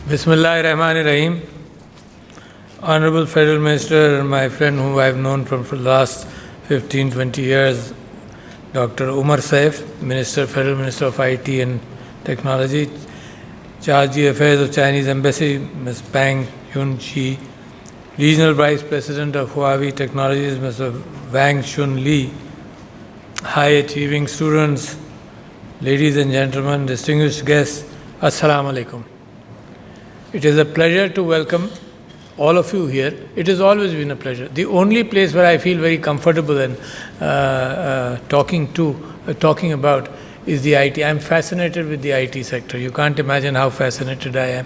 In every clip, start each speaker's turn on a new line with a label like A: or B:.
A: Bismillahir Rahmanir Rahim. Honorable Federal Minister and my friend whom I have known from the last 15-20 years, Dr. Umar Saif, Federal Minister of IT and Technology, Charge Affairs of Chinese Embassy, Ms. Pang Hyun-chi, Regional Vice President of Huawei Technologies, Mr. Wang Shun Lee, high achieving students, ladies and gentlemen, distinguished guests, Assalamu alaikum. It is a pleasure to welcome all of you here. It has always been a pleasure. The only place where I feel very comfortable and talking about is the IT. I am fascinated with the IT sector. You can't imagine how fascinated I am.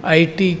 A: IT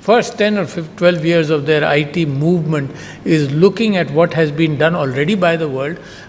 A: first 10 or 12 years of their IT movement is looking at what has been done already by the world,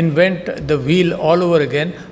A: invent the wheel all over again,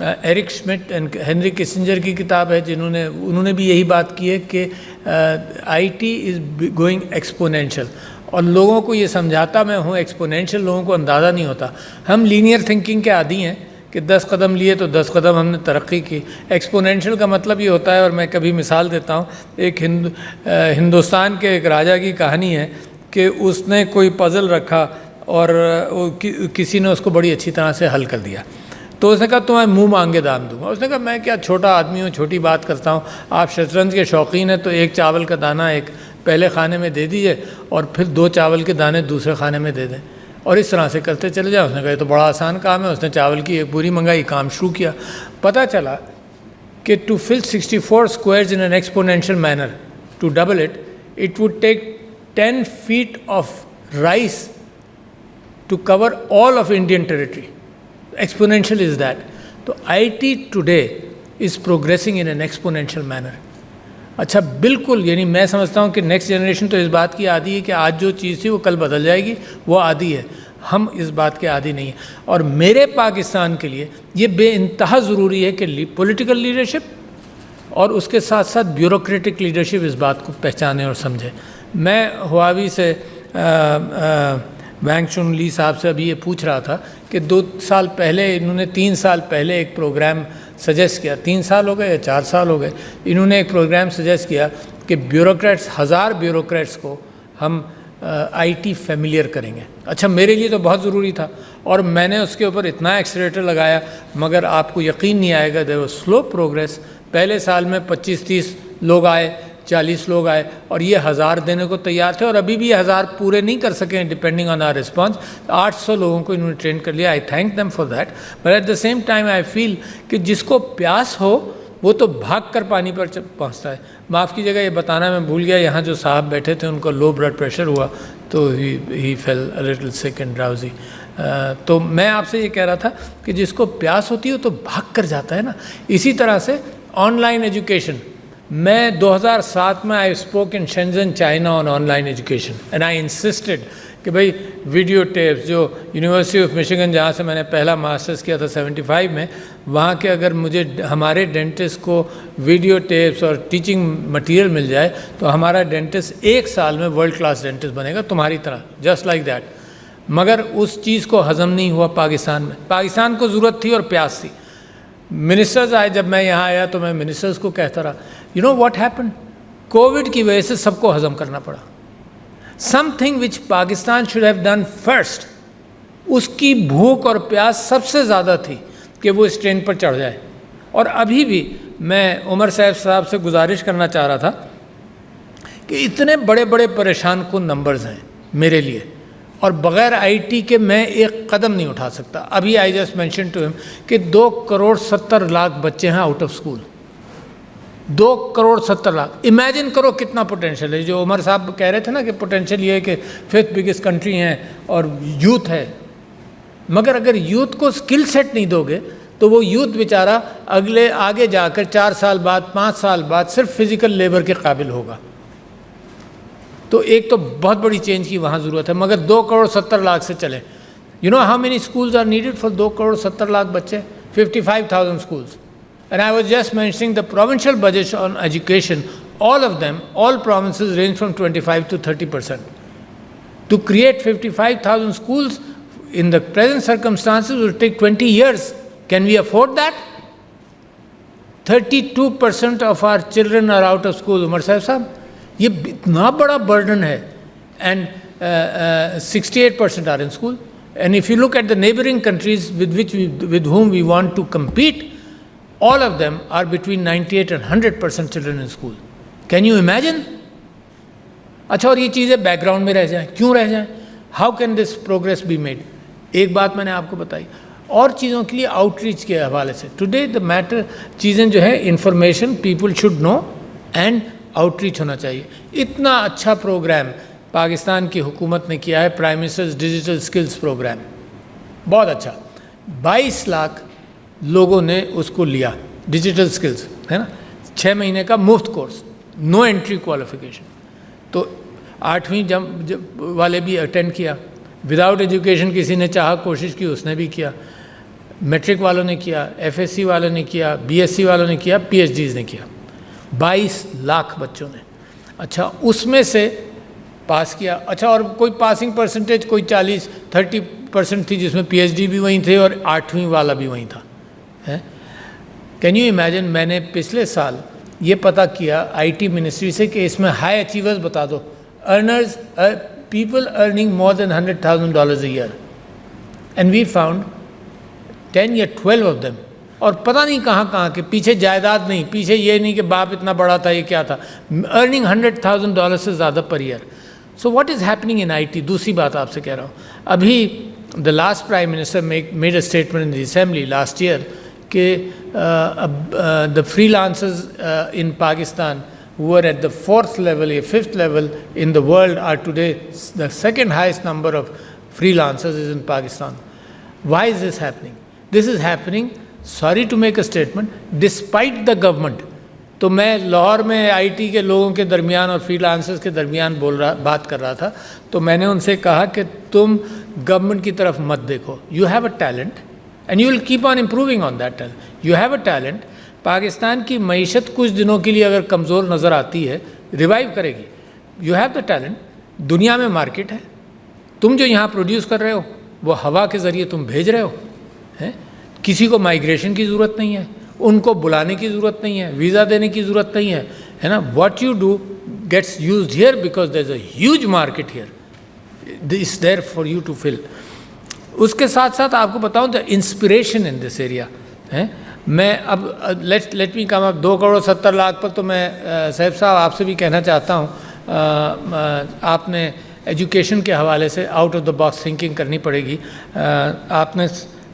A: Eric Schmidt and Henry Kissinger کی کتاب ہے، انہوں نے بھی یہی بات کی ہے کہ I T is going exponential, اور لوگوں کو یہ سمجھاتا میں ہوں ایکسپونینشیل، لوگوں کو اندازہ نہیں ہوتا. ہم لینئر تھنکنگ کے عادی ہیں کہ 10 قدم لیے تو 10 قدم ہم نے ترقی کی. ایکسپونینشیل کا مطلب یہ ہوتا ہے، اور میں کبھی مثال دیتا ہوں، ایک ہندوستان کے ایک راجا کی کہانی ہے کہ اس نے کوئی پزل رکھا اور کسی نے اس کو بڑی اچھی طرح سے حل کر دیا. تو اس نے کہا تمہیں منہ مانگے دام دوں گا. اس نے کہا میں کیا چھوٹا آدمی ہوں، چھوٹی بات کرتا ہوں، آپ شطرنج کے شوقین ہیں تو ایک چاول کا دانہ ایک پہلے خانے میں دے دیجئے اور پھر 2 چاول کے دانے دوسرے خانے میں دے دیں، اور اس طرح سے کرتے چلے جائیں. اس نے کہا یہ تو بڑا آسان کام ہے. اس نے چاول کی ایک پوری منگائی، کام شروع کیا. پتہ چلا کہ to fill 64 squares in an exponential manner, to double it, it would take 10 feet of rice to cover all of Indian territory. Exponential is that. تو IT today is progressing in an exponential manner. اچھا بالکل، یعنی میں سمجھتا ہوں کہ next generation تو اس بات کی عادی ہے کہ آج جو چیز تھی وہ کل بدل جائے گی، وہ عادی ہے. ہم اس بات کے عادی نہیں ہیں. اور میرے پاکستان کے لیے یہ بے انتہا ضروری ہے کہ پولیٹیکل لیڈرشپ اور اس کے ساتھ ساتھ بیوروکریٹک لیڈرشپ اس بات کو پہچانے اور سمجھے. میں ہواوی سے وینگ چن لی صاحب سے ابھی یہ پوچھ رہا تھا کہ 2 سال پہلے انہوں نے 3 سال پہلے ایک پروگرام سجیسٹ کیا. 3 سال ہو گئے یا 4 سال ہو گئے، انہوں نے ایک پروگرام سجیسٹ کیا کہ بیوروکریٹس 1000 بیوروکریٹس کو ہم آئی ٹی فیملیئر کریں گے. اچھا میرے لیے تو بہت ضروری تھا اور میں نے اس کے اوپر اتنا ایکسیلیٹر لگایا، مگر آپ کو یقین نہیں آئے گا دیر واز سلو پروگریس. پہلے سال میں 25-30 لوگ آئے، 40 لوگ آئے، اور یہ 1000 دینے کو تیار تھے، اور ابھی بھی 1000 پورے نہیں کر سکے ڈپینڈنگ آن آر رسپانس. 800 لوگوں کو انہوں نے ٹرین کر لیا. I thank them for that, but at the same time I feel کہ جس کو پیاس ہو وہ تو بھاگ کر پانی پر پہنچتا ہے. معاف کیجیے گا یہ بتانا میں بھول گیا، یہاں جو صاحب بیٹھے تھے ان کو لو بلڈ پریشر ہوا تو ہی فیل اے لٹل سک اینڈ ڈراؤزی. تو میں آپ سے یہ کہہ رہا تھا کہ جس کو پیاس ہوتی ہے تو بھاگ کر جاتا ہے نا. اسی طرح سے آن لائن ایجوکیشن، میں 2007 میں I spoke in Shenzhen China online education and I insisted کہ بھائی ویڈیو ٹیپس جو یونیورسٹی آف مشیگن جہاں سے میں نے پہلا ماسٹرز کیا تھا 75 میں، وہاں کے اگر مجھے ہمارے ڈینٹسٹ کو ویڈیو ٹیپس اور ٹیچنگ مٹیریل مل جائے تو ہمارا ڈینٹسٹ 1 سال میں ورلڈ کلاس ڈینٹسٹ بنے گا تمہاری طرح، جسٹ لائک دیٹ. مگر اس چیز کو ہضم نہیں ہوا پاکستان میں. پاکستان کو ضرورت تھی اور پیاس تھی. منسٹرز آئے، جب میں یہاں آیا تو میں منسٹرز کو کہتا رہا you know what happen, Covid کی وجہ سے سب کو ہضم کرنا پڑا. Something which Pakistan should have done first, اس کی بھوک اور پیاس سب سے زیادہ تھی کہ وہ اس ٹرین پر چڑھ جائے. اور ابھی بھی میں عمر صاحب سے گزارش کرنا چاہ رہا تھا کہ اتنے بڑے بڑے پریشان کن نمبرز ہیں میرے لیے، اور بغیر آئی ٹی کے میں ایک قدم نہیں اٹھا سکتا. ابھی آئی جسٹ مینشن ٹو ہم کہ 2.70 کروڑ بچے ہیں out of school. 2.70 crore, imagine کرو کتنا پوٹینشیل ہے. جو عمر صاحب کہہ رہے تھے نا کہ پوٹینشیل یہ ہے کہ 5th بگیسٹ کنٹری ہیں اور یوتھ ہے، مگر اگر یوتھ کو اسکل سیٹ نہیں دو گے تو وہ یوتھ بیچارہ آگے جا کر 4 سال بعد 5 سال بعد صرف فزیکل لیبر کے قابل ہوگا. تو ایک تو بہت بڑی چینج کی وہاں ضرورت ہے، مگر 2.70 کروڑ سے چلیں. You know how many schools are needed for 2.70 crore بچے؟ 55,000 schools. And I was just mentioning the provincial budgets on education, all of them, all provinces range from 25 to 30%. To create 55,000 schools in the present circumstances will take 20 years. Can we afford that? 32% of our children are out of school. Umar Sahib, یہ اتنا بڑا burden ہے, and 68% are in school. And if you look at the neighboring countries with whom we want to compete, all of them are between 98 and 100% children in school. Can you imagine? اچھا, اور یہ چیزیں back ground میں رہ جائیں, کیوں رہ جائیں؟ How can this progress be made? ایک بات میں نے آپ کو بتائی, اور چیزوں کے لیے آؤٹ ریچ کے حوالے سے ٹوڈے دا میٹر, چیزیں جو ہے information people should know and outreach ہونا چاہیے. اتنا اچھا پروگرام پاکستان کی حکومت نے کیا ہے, prime ministers digital skills programme, بہت اچھا. 22 لاکھ لوگوں نے اس کو لیا, ڈیجیٹل سکلز ہے نا, 6 مہینے کا مفت کورس, نو انٹری کوالیفیکیشن. تو 8ویں والے بھی اٹینڈ کیا, وداؤٹ ایجوکیشن کسی نے چاہا کوشش کی, اس نے بھی کیا. میٹرک والوں نے کیا, ایف ایس سی والوں نے کیا, بی ایس سی والوں نے کیا, پی ایچ ڈیز نے کیا, 22 لاکھ بچوں نے. اچھا اس میں سے پاس کیا. اچھا اور کوئی پاسنگ پرسنٹیج کوئی 30% تھی جس میں پی ایچ ڈی بھی وہیں تھے اور 8ویں والا بھی وہیں تھا. کین یو امیجن, میں نے پچھلے سال یہ پتہ کیا آئی ٹی منسٹری سے کہ اس میں ہائی اچیورز بتا دو, earners, people earning more than $100,000 a year, and we found 10 یا 12 آف دیم. اور پتہ نہیں کہاں کہاں کے, پیچھے جائیداد نہیں, پیچھے یہ نہیں کہ باپ اتنا بڑا تھا, یہ کیا تھا, ارننگ $100,000 سے زیادہ per year. So what is happening in I T. دوسری بات آپ سے کہہ رہا ہوں, ابھی the last prime minister made a statement in the assembly last year کہ the freelancers in Pakistan who are at the 4th level or 5th level in the world are today the second highest number of freelancers is in Pakistan. Why is this happening? This is happening, sorry to make a statement, despite the government. تو میں لاہور میں I T کے لوگوں کے درمیان اور free lancers کے درمیان بات کر رہا تھا, تو میں نے ان سے کہا کہ تم گورنمنٹ کی طرف مت دیکھو. You have a talent and you will keep on improving on that talent. You have a talent. Pakistan کی معیشت کچھ دنوں کے لیے اگر کمزور نظر آتی ہے, ریوائیو کرے گی. You have the talent. دنیا میں مارکیٹ ہے, تم جو یہاں پروڈیوس کر رہے ہو وہ ہوا کے ذریعے تم بھیج رہے ہو. کسی کو مائیگریشن کی ضرورت نہیں ہے, ان کو بلانے کی ضرورت نہیں ہے, ویزا دینے کی ضرورت نہیں ہے, ہے نا. What you do gets used here because there is a huge market here, it's there for you to fill. اس کے ساتھ ساتھ آپ کو بتاؤں تو انسپریشن ان دس ایریا. میں اب لیٹ می کم اب 2.70 کروڑ پر, تو میں صاحب صاحب آپ سے بھی کہنا چاہتا ہوں, آپ نے ایجوکیشن کے حوالے سے out of the box thinking کرنی پڑے گی. آپ نے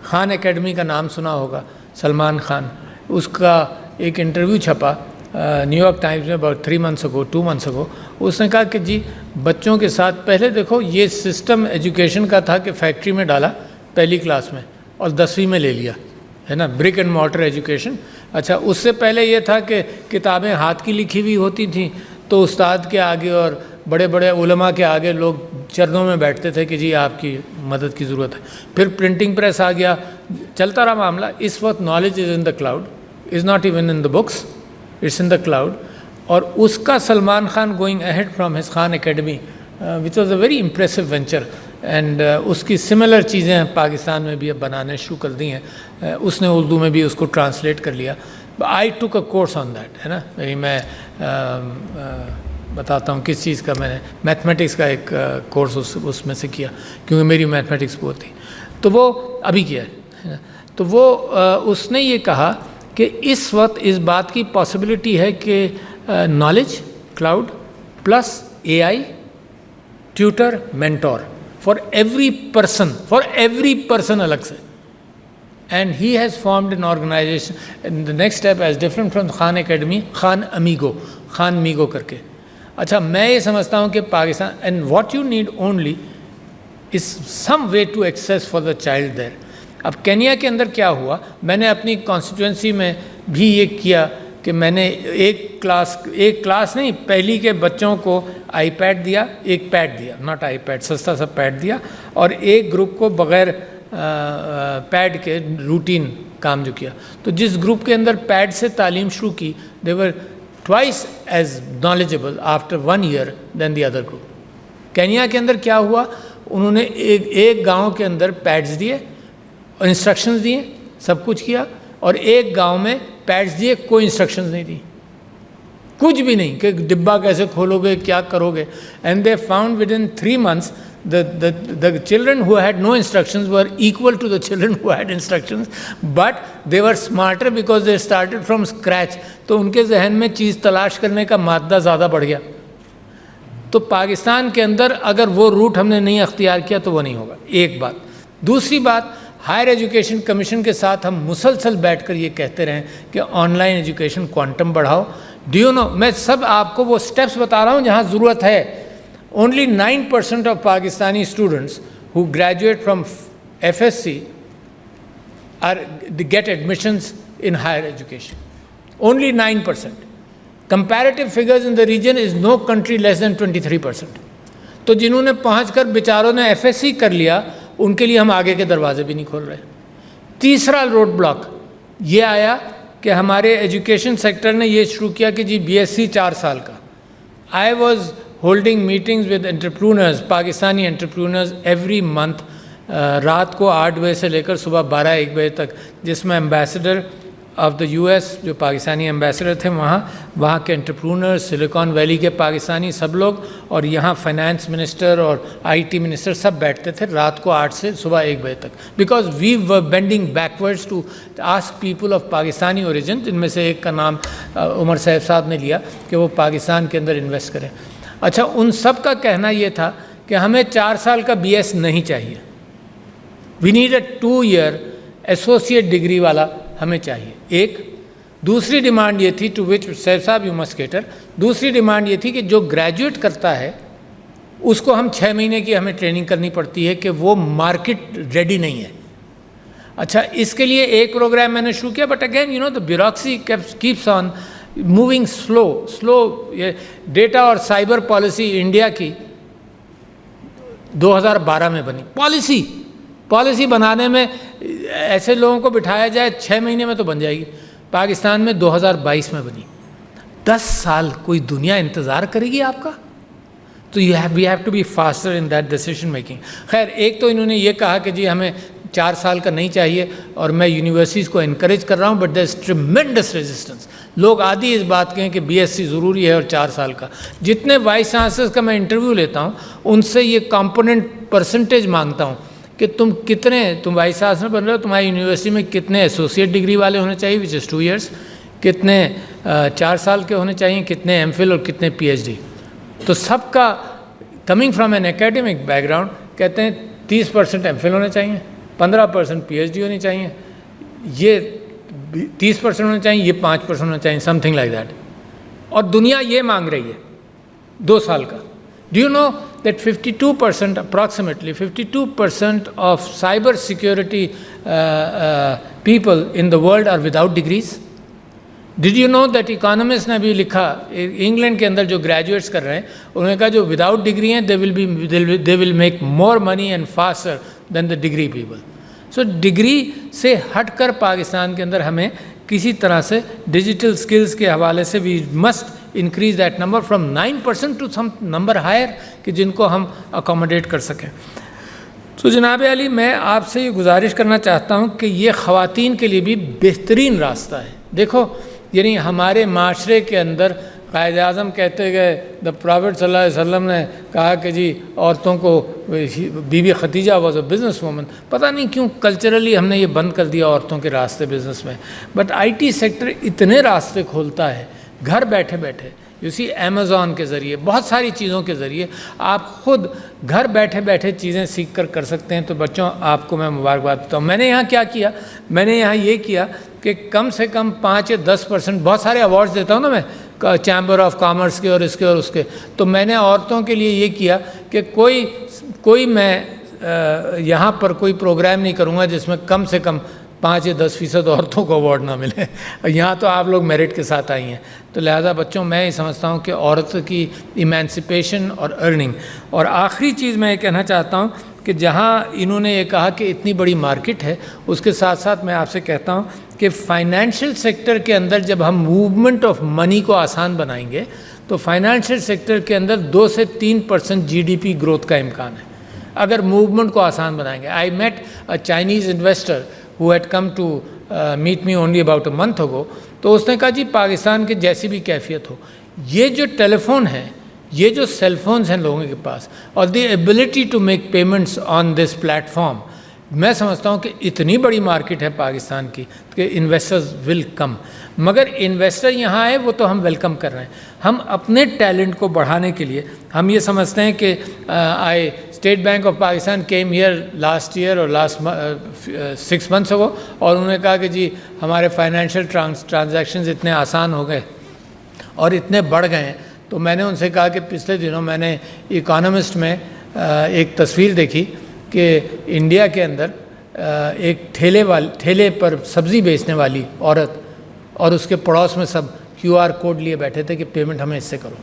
A: خان اکیڈمی کا نام سنا ہوگا, سلمان خان. اس کا ایک انٹرویو چھپا نیو یارک ٹائمز میں اباؤٹ 2 months ago. اس نے کہا کہ جی بچوں کے ساتھ پہلے دیکھو یہ سسٹم ایجوکیشن کا تھا کہ فیکٹری میں ڈالا پہلی کلاس میں اور 10ویں میں لے لیا, ہے نا, برک اینڈ مارٹر ایجوکیشن. اچھا اس سے پہلے یہ تھا کہ کتابیں ہاتھ کی لکھی ہوئی ہوتی تھیں, تو استاد کے آگے اور بڑے بڑے علماء کے آگے لوگ چرنوں میں بیٹھتے تھے کہ جی آپ کی مدد کی ضرورت ہے. پھر پرنٹنگ پریس آ گیا, چلتا رہا معاملہ. اس وقت knowledge is in the cloud, is not even in the books, it's in the cloud. اور اس کا Salman Khan going ahead from his Khan academy which was a very impressive venture, and اس کی سملر چیزیں پاکستان میں بھی اب بنانے شروع کر دی ہیں. اس نے اردو میں بھی اس کو ٹرانسلیٹ کر لیا. آئی ٹوک اے کورس آن دیٹ, ہے نا. میں بتاتا ہوں کس چیز کا, میں نے میتھمیٹکس کا ایک کورس اس میں سے کیا, کیونکہ میری میتھمیٹکس بہت تھی, تو وہ ابھی کیا ہے. تو وہ اس نے یہ کہا کہ اس وقت اس بات کی پاسبلٹی ہے کہ knowledge cloud plus A I, tutor, mentor for every person الگ سے. And he has formed an organization, the next step is different from Khan academy, Khan میگو کر کے. اچھا میں یہ سمجھتا ہوں کہ Pakistan, and what you need only is some way to access for the child there. اب کینیا کے اندر کیا ہوا, میں نے اپنی کانسٹیٹوئنسی میں بھی یہ کیا کہ میں نے ایک کلاس نہیں, پہلی کے بچوں کو آئی پیڈ دیا, ایک پیڈ دیا, ناٹ آئی پیڈ, سستا سا پیڈ دیا, اور ایک گروپ کو بغیر پیڈ کے روٹین کام جو کیا. تو جس گروپ کے اندر پیڈ سے تعلیم شروع کی, they were twice as knowledgeable after 1 year then the other group. Kenya کے اندر کیا ہوا, انہوں نے ایک گاؤں کے اندر پیڈز دیے اور انسٹرکشنز دیے, سب کچھ کیا, اور ایک گاؤں میں پیڈز دیے, کوئی انسٹرکشنز نہیں دی, کچھ بھی نہیں کہ ڈبہ کیسے کھولو گے, کیا کرو گے. And they found with in 3 months the children who had no instructions were equal to the children who had instructions, but they were smarter because they started from scratch. تو ان کے ذہن میں چیز تلاش کرنے کا مادہ زیادہ بڑھ گیا. تو پاکستان کے اندر اگر وہ روٹ ہم نے نہیں اختیار کیا تو وہ نہیں ہوگا, ایک بات. دوسری بات, ہائر ایجوکیشن کمیشن کے ساتھ ہم مسلسل بیٹھ کر یہ کہتے رہیں کہ آن لائن ایجوکیشن کوانٹم بڑھاؤ. ڈو یو نو, میں سب آپ کو وہ اسٹیپس بتا رہا ہوں جہاں ضرورت ہے. Only 9% of Pakistani students who graduate from FSC get admissions in higher education. Only 9%. Comparative figures in the region is no country less than 23%. تو جنہوں نے پہنچ کر بیچاروں نے FSC کر لیا, ان کے لیے ہم آگے کے دروازے بھی نہیں کھول رہے. تیسرا روڈ بلاک یہ آیا کہ ہمارے ایجوکیشن سیکٹر نے یہ شروع کیا کہ جی BSc 4 سال کا. I was holding meetings with entrepreneurs, Pakistani entrepreneurs every month, رات کو 8 بجے سے لے کر صبح 12-1 بجے تک, جس میں ایمبیسڈر آف دا US جو پاکستانی ایمبیسڈر تھے وہاں کے انٹرپرونر, سلیکان ویلی کے پاکستانی سب لوگ, اور یہاں فائنانس منسٹر اور IT منسٹر سب بیٹھتے تھے رات کو 8 سے صبح 1 بجے تک, because we were bending backwards to ask people of Pakistani origin, جن میں سے ایک کا نام عمر صاحب نے لیا کہ وہ پاکستان کے اندر انویسٹ کریں. اچھا, ان سب کا کہنا یہ تھا کہ ہمیں 4 سال کا BS نہیں چاہیے, we need a 2 year associate degree والا ہمیں چاہیے. ایک دوسری ڈیمانڈ یہ تھی, ٹو وچ سیف صاحب یو مسٹ کیٹر, دوسری ڈیمانڈ یہ تھی کہ جو گریجویٹ کرتا ہے اس کو ہم 6 مہینے کی ہمیں ٹریننگ کرنی پڑتی ہے کہ وہ مارکیٹ ریڈی نہیں ہے. اچھا, اس کے لیے ایک پروگرام میں نے شروع کیا, but again the bureaucracy keeps on moving slow. یہ ڈیٹا اور سائبر پالیسی انڈیا کی 2012 میں بنی. پالیسی بنانے میں ایسے لوگوں کو بٹھایا جائے 6 مہینے میں تو بن جائے گی. پاکستان میں 2022 میں بنی. 10 سال کوئی دنیا انتظار کرے گی آپ کا؟ تو we have to be faster in that decision making. خیر, ایک تو انہوں نے یہ کہا کہ جی ہمیں 4 سال کا نہیں چاہیے, اور میں یونیورسٹیز کو انکریج کر رہا ہوں, but there is tremendous resistance. لوگ آدھی اس بات کے ہیں کہ BSc ضروری ہے اور 4 سال کا. جتنے وائس چانسلرز کا میں انٹرویو لیتا ہوں ان سے یہ کمپوننٹ پرسنٹیج مانگتا ہوں کہ تم وائس چانسلر بن رہے ہو, تمہاری یونیورسٹی میں کتنے ایسوسیٹ ڈگری والے ہونے چاہیے وچ از 2 years, کتنے 4 سال کے ہونے چاہیے, کتنے MPhil اور کتنے PhD. تو سب کا coming from an academic back ground کہتے ہیں 30% MPhil ہونے چاہیے, 15% PhD ہونی چاہیے, یہ 30% ہونے چاہیے, یہ 5% ہونا چاہیے, سم تھنگ لائک دیٹ. اور دنیا یہ مانگ رہی ہے 2 سال کا. Do you know that 52%, approximately 52% of cyber security people in the world are without degrees? Did you know that economists نے بھی لکھا, انگلینڈ کے اندر جو گریجویٹس کر رہے ہیں انہوں نے کہا جو وداؤٹ ڈگری ہیں they will make more money and faster than the degree people. So degree سے ہٹ کر پاکستان کے اندر ہمیں کسی طرح سے ڈیجیٹل سکلز کے حوالے سے we must increase that number from 9% to some number higher کہ جن کو ہم اکوموڈیٹ کر سکیں. تو جناب علی, میں آپ سے یہ گزارش کرنا چاہتا ہوں کہ یہ خواتین کے لیے بھی بہترین راستہ ہے. دیکھو, یعنی ہمارے معاشرے کے اندر قائد اعظم کہتے گئے, دا پرافٹ صلی اللہ علیہ وسلم نے کہا کہ جی عورتوں کو, Bibi Khadija was a businesswoman. پتہ نہیں کیوں کلچرلی ہم نے یہ بند کر دیا عورتوں کے راستے بزنس میں, بٹ IT سیکٹر اتنے راستے کھولتا ہے گھر بیٹھے بیٹھے. Amazon کے ذریعے, بہت ساری چیزوں کے ذریعے آپ خود گھر بیٹھے بیٹھے چیزیں سیکھ کر سکتے ہیں. تو بچوں, آپ کو میں مبارکباد دیتا ہوں. میں نے یہاں کیا کیا, میں نے یہاں یہ کیا کہ کم سے کم 5 یا 10%, بہت سارے ایوارڈز دیتا ہوں نا میں, چیمبر آف کامرس کے اور اس کے اور اس کے, تو میں نے عورتوں کے لیے یہ کیا کہ کوئی میں یہاں پر کوئی پروگرام نہیں کروں گا جس میں کم سے کم 5 یا 10% عورتوں کو ایوارڈ نہ ملے. یہاں تو آپ لوگ میرٹ کے ساتھ آئی ہیں. تو لہٰذا بچوں, میں یہ سمجھتا ہوں کہ عورت کی ایمانسپیشن اور ارننگ. اور آخری چیز میں یہ کہنا چاہتا ہوں کہ جہاں انہوں نے یہ کہا کہ اتنی بڑی مارکیٹ ہے, اس کے ساتھ ساتھ میں آپ سے کہتا ہوں کہ فائنینشیل سیکٹر کے اندر جب ہم موومنٹ آف منی کو آسان بنائیں گے تو فائنینشیل سیکٹر کے اندر 2 سے 3% GDP گروتھ کا امکان ہے اگر موومنٹ کو آسان بنائیں گے. I met a Chinese investor who had come to meet me only about a month ago. تو اس نے کہا جی پاکستان کی جیسی بھی کیفیت ہو, یہ جو ٹیلی فون ہے, یہ جو سیل فونز ہیں لوگوں کے پاس, اور the ability to make payments on this platform, میں سمجھتا ہوں کہ اتنی بڑی مارکیٹ ہے پاکستان کی کہ انویسٹرز ول کم. مگر انویسٹر یہاں آئے وہ تو ہم ویلکم کر رہے ہیں. ہم اپنے ٹیلنٹ کو بڑھانے کے لیے ہم یہ سمجھتے ہیں کہ State Bank of Pakistan came here last year اور لاسٹ 6 months ago, اور انہوں نے کہا کہ جی ہمارے فائنینشیل ٹرانزیکشنز اتنے آسان ہو گئے اور اتنے بڑھ گئے ہیں. تو میں نے ان سے کہا کہ پچھلے دنوں میں نے اکانومسٹ میں ایک تصویر دیکھی کہ انڈیا کے اندر ایک ٹھیلے پر سبزی بیچنے والی عورت اور اس کے پڑوس میں سب QR کوڈ لیے بیٹھے تھے کہ پیمنٹ ہمیں اس سے کرو.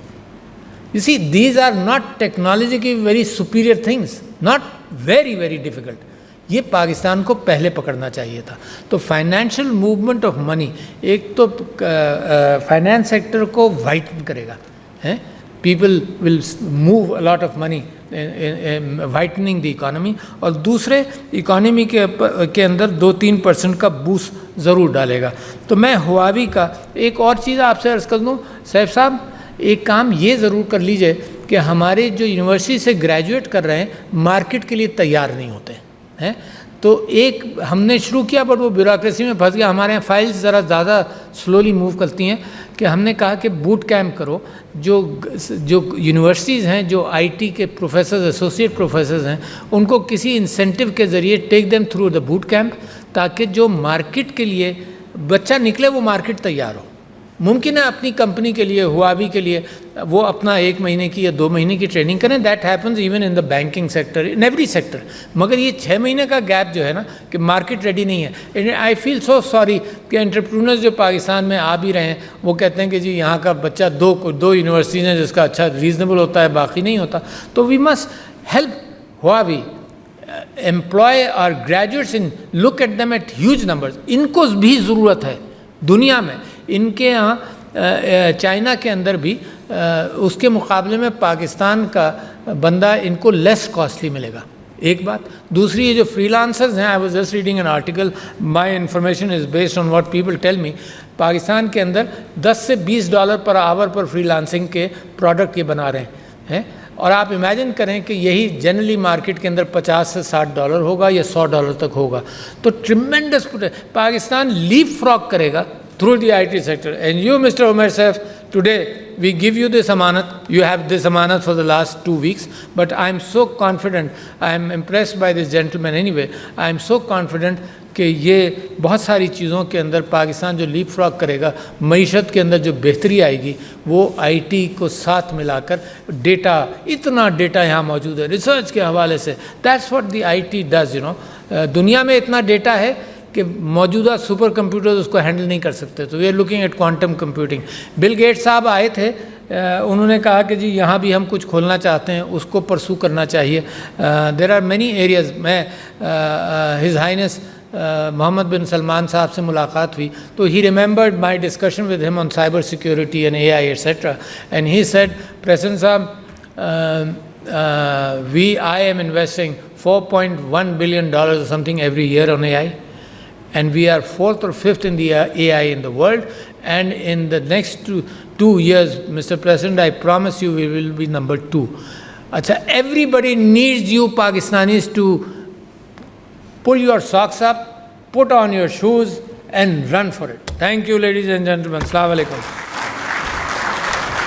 A: You see, these are not technologically very superior things, not very, very difficult. یہ پاکستان کو پہلے پکڑنا چاہیے تھا. تو فائنینشیل موومنٹ آف منی ایک تو فائنینس سیکٹر کو وائٹن کرے گا, people will move a lot of money whitening the economy, اور دوسرے اکانومی کے اندر 2-3% کا بوسٹ ضرور ڈالے گا. تو میں ہواوی کا ایک اور چیز آپ سے عرض کر دوں, صاحب صاحب ایک کام یہ ضرور کر لیجئے کہ ہمارے جو یونیورسٹی سے گریجویٹ کر رہے ہیں مارکیٹ کے لیے تیار نہیں ہوتے ہیں. تو ایک ہم نے شروع کیا بٹ وہ بیوروکریسی میں پھنس گیا. ہمارے یہاں فائلز ذرا زیادہ سلولی موو کرتی ہیں کہ ہم نے کہا کہ بوٹ کیمپ کرو. جو یونیورسٹیز ہیں, جو آئی ٹی کے پروفیسرز, ایسوسیٹ پروفیسرز ہیں, ان کو کسی انسینٹیو کے ذریعے take them through the boot camp, تاکہ جو مارکیٹ کے لیے بچہ نکلے وہ مارکیٹ تیار ہو. ممکن ہے اپنی کمپنی کے لیے, ہواوی کے لیے وہ اپنا 1 مہینے کی یا 2 مہینے کی ٹریننگ کریں. That happens even in the banking sector, in every sector. مگر یہ 6 مہینے کا گیپ جو ہے نا کہ مارکیٹ ریڈی نہیں ہے. آئی فیل سو سوری کہ انٹرپرونرز جو پاکستان میں آ بھی رہے ہیں وہ کہتے ہیں کہ جی یہاں کا بچہ 2 یونیورسٹیز ہیں جس کا اچھا ریزنیبل ہوتا ہے, باقی نہیں ہوتا. تو we must help Huawei employ our graduates in look at them at huge numbers. ان کو بھی ضرورت ہے دنیا میں. ان کے ہاں چائنا کے اندر بھی اس کے مقابلے میں پاکستان کا بندہ ان کو لیس کاسٹلی ملے گا, ایک بات. دوسری یہ جو فری لانسرز ہیں, I was just reading an article, my information is based on what people tell me, Pakistan کے اندر $10 سے $20 پر آور پر فری لانسنگ کے پروڈکٹ یہ بنا رہے ہیں. اور آپ امیجن کریں کہ یہی جنرلی مارکیٹ کے اندر $50 سے $60 ہوگا یا $100 تک ہوگا. تو ٹریمینڈس پاکستان لیپ فراگ کرے گا through the IT sector. And you, Mr. Umair Saif, today we give you this amanat. You have this amanat for the last 2 weeks. But I am so confident, I am impressed by this gentleman anyway. I am so confident کہ یہ بہت ساری چیزوں کے اندر پاکستان جو لیپ فراگ کرے گا, معیشت کے اندر جو بہتری آئے گی وہ آئی ٹی کو ساتھ ملا کر. ڈیٹا, اتنا ڈیٹا یہاں موجود ہے ریسرچ کے حوالے سے. That's what the I T does, you know. دنیا میں اتنا ڈیٹا ہے کہ موجودہ سپر کمپیوٹرز اس کو ہینڈل نہیں کر سکتے. تو we are looking at quantum computing. Bill Gates صاحب آئے تھے, انہوں نے کہا کہ جی یہاں بھی ہم کچھ کھولنا چاہتے ہیں, اس کو پرسو کرنا چاہیے. There are many areas. میں his highness Mohammed bin Salman صاحب سے ملاقات ہوئی تو he remembered my discussion with him on cyber security and A I etcetera, and he said, president صاحب, I am investing $4.1 billion or something every year on AI. And we are 4th or 5th in the AI in the world, and in the next two years, Mr. President, I promise you we will be number 2. Achha, everybody needs you Pakistanis to pull your socks up, put on your shoes and run for it. Thank you, ladies and gentlemen. Assalamu alaikum.